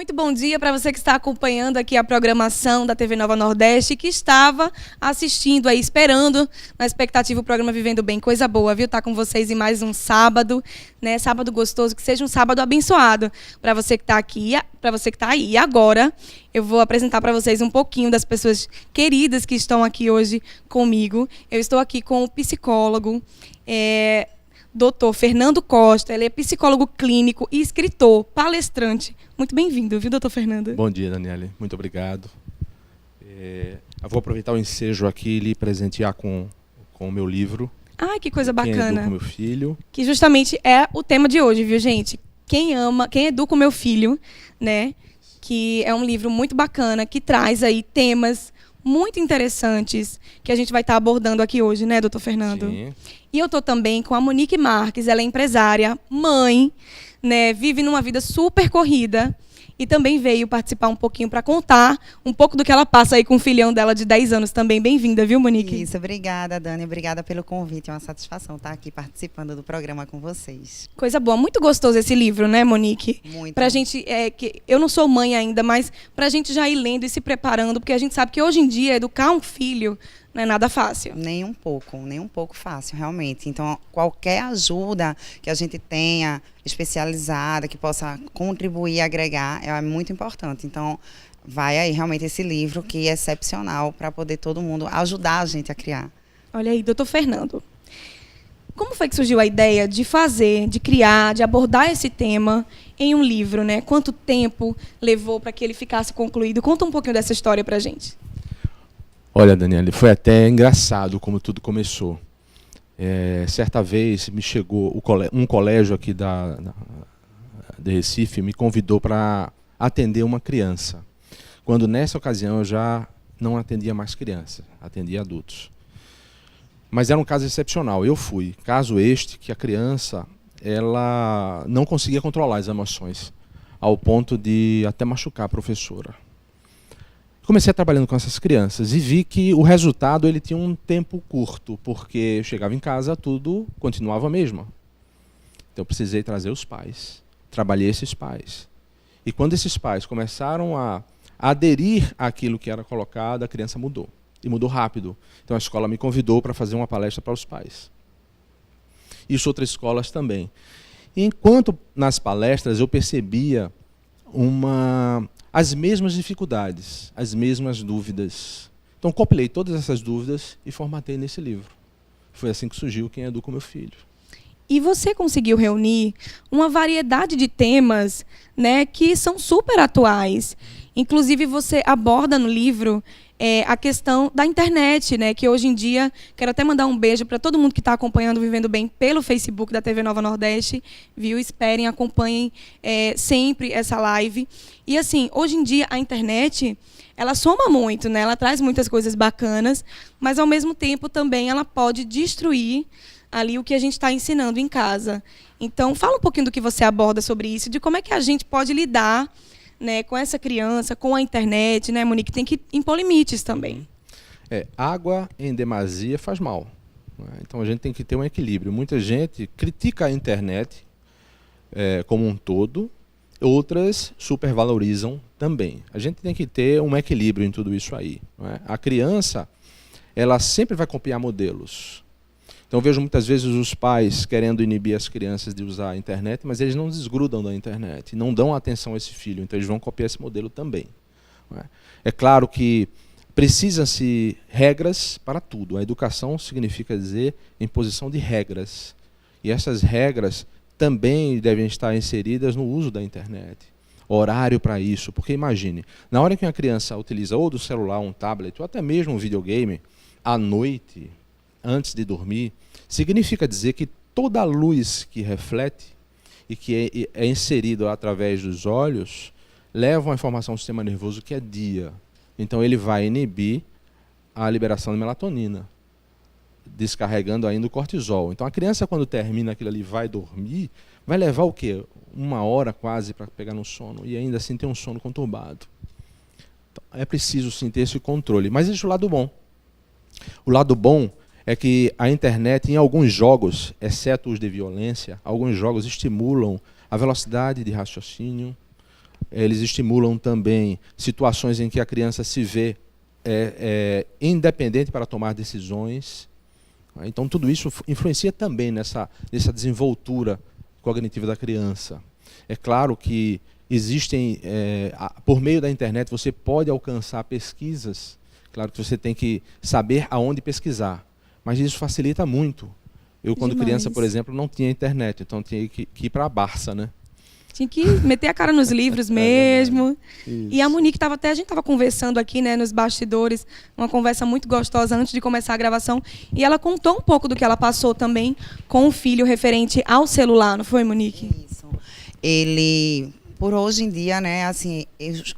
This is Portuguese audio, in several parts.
Muito bom dia para você que está acompanhando aqui a programação da TV Nova Nordeste, que estava assistindo aí, esperando, na expectativa, o programa Vivendo Bem. Coisa boa, viu? Tá com vocês em mais um sábado, né? Sábado gostoso, que seja um sábado abençoado para você que está aqui, para você que está aí. E agora, eu vou apresentar para vocês um pouquinho das pessoas queridas que estão aqui hoje comigo. Eu estou aqui com o psicólogo, Dr. Fernando Costa. Ele é psicólogo clínico e escritor, palestrante. Muito bem-vindo, viu, doutor Fernando? Bom dia, Daniele. Muito obrigado. Eu vou aproveitar o ensejo aqui e lhe presentear com o meu livro. Ah, que coisa bacana. Quem Educa o Meu Filho. Que justamente é o tema de hoje, viu, gente? Quem Educa o Meu Filho, né? Que é um livro muito bacana, que traz aí temas muito interessantes que a gente vai estar abordando aqui hoje, né, doutor Fernando? Sim. E eu estou também com a Monique Marques. Ela é empresária, mãe, né, vive numa vida super corrida e também veio participar um pouquinho para contar um pouco do que ela passa aí com o filhão dela de 10 anos também. Bem-vinda, viu, Monique? Isso, obrigada, Dani. Obrigada pelo convite. É uma satisfação estar aqui participando do programa com vocês. Coisa boa. Muito gostoso esse livro, né, Monique? Muito. Pra gente, que eu não sou mãe ainda, mas pra gente já ir lendo e se preparando, porque a gente sabe que hoje em dia educar um filho não é nada fácil. Nem um pouco fácil, realmente. Então, qualquer ajuda que a gente tenha especializada, que possa contribuir e agregar, é muito importante. Então, vai aí realmente esse livro que é excepcional para poder todo mundo ajudar a gente a criar. Olha aí, doutor Fernando. Como foi que surgiu a ideia de fazer, de criar, de abordar esse tema em um livro, né? Quanto tempo levou para que ele ficasse concluído? Conta um pouquinho dessa história pra gente. Olha, Daniele, foi até engraçado como tudo começou. Certa vez me chegou um colégio aqui de Recife, me convidou para atender uma criança. Quando nessa ocasião eu já não atendia mais crianças, atendia adultos. Mas era um caso excepcional, eu fui. Caso este que a criança ela não conseguia controlar as emoções, ao ponto de até machucar a professora. Comecei a trabalhando com essas crianças e vi que o resultado ele tinha um tempo curto, porque eu chegava em casa, tudo continuava a mesma. Então eu precisei trazer os pais, trabalhei esses pais. E quando esses pais começaram a aderir àquilo que era colocado, a criança mudou. E mudou rápido. Então a escola me convidou para fazer uma palestra para os pais. Isso outras escolas também. E enquanto nas palestras eu percebia as mesmas dificuldades, as mesmas dúvidas. Então compilei todas essas dúvidas e formatei nesse livro. Foi assim que surgiu Quem Educa o Meu Filho. E você conseguiu reunir uma variedade de temas, né, que são super atuais. Inclusive você aborda no livro a questão da internet, né, que hoje em dia, quero até mandar um beijo para todo mundo que está acompanhando Vivendo Bem pelo Facebook da TV Nova Nordeste, viu? Esperem, acompanhem sempre essa live. E assim, hoje em dia a internet, ela soma muito, né? Ela traz muitas coisas bacanas, mas ao mesmo tempo também ela pode destruir ali o que a gente está ensinando em casa. Então, fala um pouquinho do que você aborda sobre isso, de como é que a gente pode lidar, né, com essa criança, com a internet, né, Monique? Tem que impor limites também. Água em demasia faz mal. Então a gente tem que ter um equilíbrio. Muita gente critica a internet como um todo, outras supervalorizam também. A gente tem que ter um equilíbrio em tudo isso aí. Não é? A criança, ela sempre vai copiar modelos. Então eu vejo muitas vezes os pais querendo inibir as crianças de usar a internet, mas eles não desgrudam da internet, não dão atenção a esse filho, então eles vão copiar esse modelo também. É claro que precisam-se regras para tudo. A educação significa dizer imposição de regras. E essas regras também devem estar inseridas no uso da internet. Horário para isso, porque imagine, na hora que uma criança utiliza ou do celular, um tablet, ou até mesmo um videogame, à noite, antes de dormir, significa dizer que toda a luz que reflete e que é inserida através dos olhos leva uma informação ao sistema nervoso que é dia. Então ele vai inibir a liberação de melatonina, descarregando ainda o cortisol. Então a criança, quando termina aquilo ali, vai dormir, vai levar o quê? 1 hora quase para pegar no sono e ainda assim ter um sono conturbado. Então, é preciso sim ter esse controle. Mas existe o lado bom. O lado bom é que a internet, em alguns jogos, exceto os de violência, alguns jogos estimulam a velocidade de raciocínio, eles estimulam também situações em que a criança se vê independente para tomar decisões. Então, tudo isso influencia também nessa desenvoltura cognitiva da criança. É claro que existem, por meio da internet, você pode alcançar pesquisas. Claro que você tem que saber aonde pesquisar, mas isso facilita muito. Eu, quando criança, por exemplo, não tinha internet, então tinha que ir para a Barça, né? Tinha que meter a cara nos livros mesmo. E a Monique a gente estava conversando aqui, né, nos bastidores, uma conversa muito gostosa antes de começar a gravação, e ela contou um pouco do que ela passou também com o filho referente ao celular, não foi, Monique? Isso. Ele, por hoje em dia, né, assim,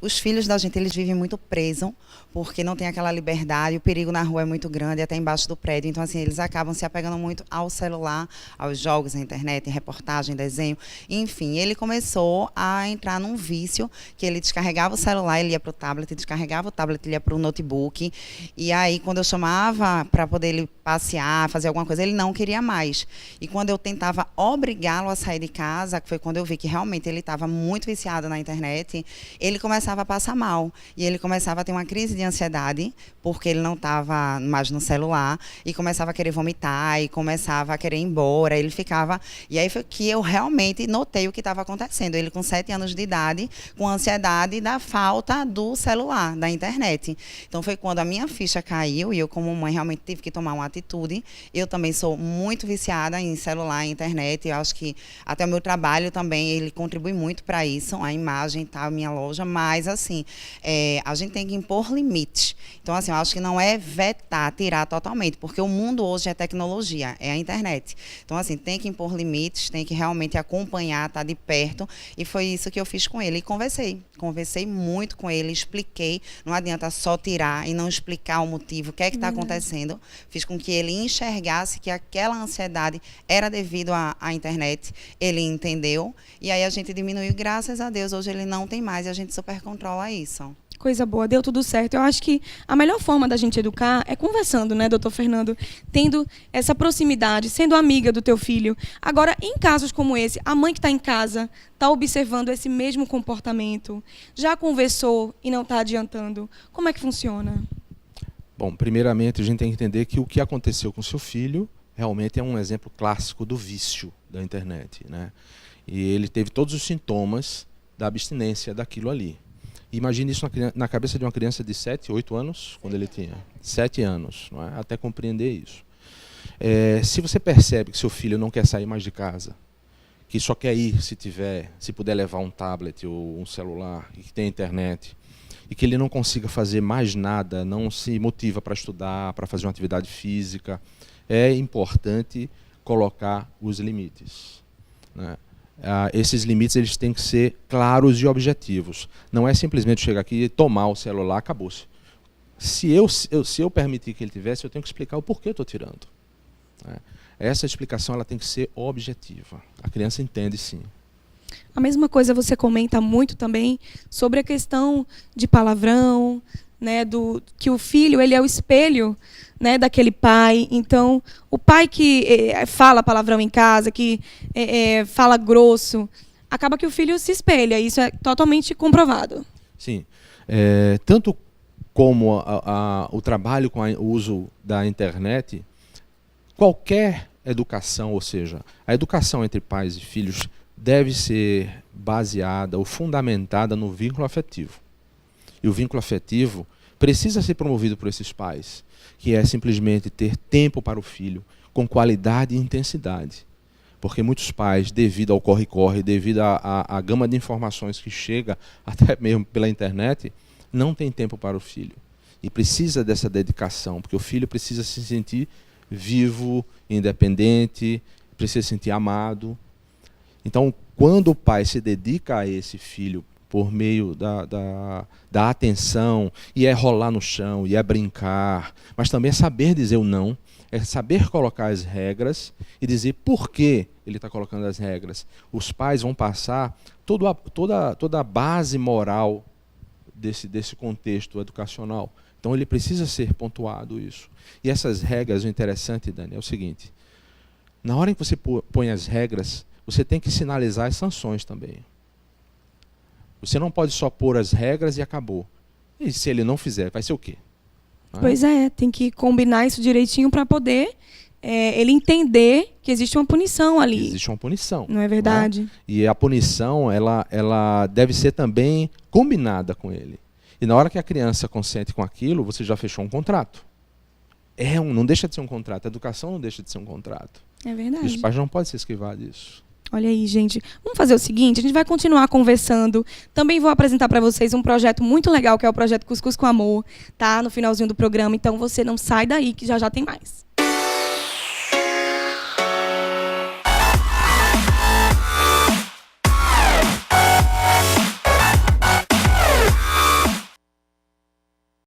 os filhos da gente, eles vivem muito presos, porque não tem aquela liberdade, o perigo na rua é muito grande, até embaixo do prédio. Então, assim, eles acabam se apegando muito ao celular, aos jogos, à internet, reportagem, desenho. Enfim, ele começou a entrar num vício, que ele descarregava o celular, ele ia para o tablet, descarregava o tablet, ele ia para o notebook. E aí, quando eu chamava para poder ele passear, fazer alguma coisa, ele não queria mais. E quando eu tentava obrigá-lo a sair de casa, que foi quando eu vi que realmente ele estava muito viciado na internet, ele começava a passar mal. E ele começava a ter uma crise de ansiedade, porque ele não estava mais no celular, e começava a querer vomitar, e começava a querer ir embora, ele ficava... E aí foi que eu realmente notei o que estava acontecendo. Ele com 7 anos de idade, com ansiedade da falta do celular, da internet. Então foi quando a minha ficha caiu, e eu como mãe realmente tive que tomar uma atitude. Eu também sou muito viciada em celular, em internet, eu acho que até o meu trabalho também, ele contribui muito para isso, a imagem, tá, a minha loja, mas assim, a gente tem que impor limites. Então, assim, eu acho que não é vetar, tirar totalmente, porque o mundo hoje é tecnologia, é a internet. Então, assim, tem que impor limites, tem que realmente acompanhar, estar de perto, e foi isso que eu fiz com ele. E conversei muito com ele, expliquei, não adianta só tirar e não explicar o motivo, o que é que está acontecendo. Fiz com que ele enxergasse que aquela ansiedade era devido à internet, ele entendeu, e aí a gente diminuiu, graças a Deus, hoje ele não tem mais, e a gente super controla isso. Coisa boa, deu tudo certo. Eu acho que a melhor forma da gente educar é conversando, né, doutor Fernando? Tendo essa proximidade, sendo amiga do teu filho. Agora, em casos como esse, a mãe que está em casa está observando esse mesmo comportamento, já conversou e não está adiantando. Como é que funciona? Bom, primeiramente, a gente tem que entender que o que aconteceu com seu filho realmente é um exemplo clássico do vício da internet, né? E ele teve todos os sintomas da abstinência daquilo ali. Imagine isso na cabeça de uma criança de 7, 8 anos, quando ele tinha 7 anos, não é? Até compreender isso. Se você percebe que seu filho não quer sair mais de casa, que só quer ir se puder levar um tablet ou um celular, e que tem internet, e que ele não consiga fazer mais nada, não se motiva para estudar, para fazer uma atividade física, é importante colocar os limites, né? Esses limites eles têm que ser claros e objetivos. Não é simplesmente chegar aqui e tomar o celular, acabou-se. Se eu permitir que ele tivesse, eu tenho que explicar o porquê eu estou tirando, né? Essa explicação ela tem que ser objetiva. A criança entende, sim. A mesma coisa você comenta muito também sobre a questão de palavrão, né, que o filho ele é o espelho, né, daquele pai. Então, o pai que fala palavrão em casa, que fala grosso, acaba que o filho se espelha. Isso é totalmente comprovado. Sim. Tanto como o trabalho com o uso da internet, qualquer educação, ou seja, a educação entre pais e filhos deve ser baseada ou fundamentada no vínculo afetivo. E o vínculo afetivo precisa ser promovido por esses pais, que é simplesmente ter tempo para o filho, com qualidade e intensidade. Porque muitos pais, devido ao corre-corre, devido à gama de informações que chega, até mesmo pela internet, não tem tempo para o filho. E precisa dessa dedicação, porque o filho precisa se sentir vivo, independente, precisa se sentir amado. Então, quando o pai se dedica a esse filho por meio da atenção, e é rolar no chão, e é brincar, mas também é saber dizer o não, é saber colocar as regras e dizer por que ele está colocando as regras. Os pais vão passar toda a base moral desse contexto educacional. Então ele precisa ser pontuado isso. E essas regras, o interessante, Dani, é o seguinte: na hora em que você põe as regras, você tem que sinalizar as sanções também. Você não pode só pôr as regras e acabou. E se ele não fizer, vai ser o quê? Não é? Pois é, tem que combinar isso direitinho para poder ele entender que existe uma punição ali. Existe uma punição. Não é verdade? Né? E a punição, ela deve ser também combinada com ele. E na hora que a criança consente com aquilo, você já fechou um contrato. Não deixa de ser um contrato. A educação não deixa de ser um contrato. É verdade. E os pais não podem se esquivar disso. Olha aí, gente. Vamos fazer o seguinte, a gente vai continuar conversando. Também vou apresentar para vocês um projeto muito legal, que é o projeto Cuscuz com Amor, tá? No finalzinho do programa. Então, você não sai daí, que já já tem mais.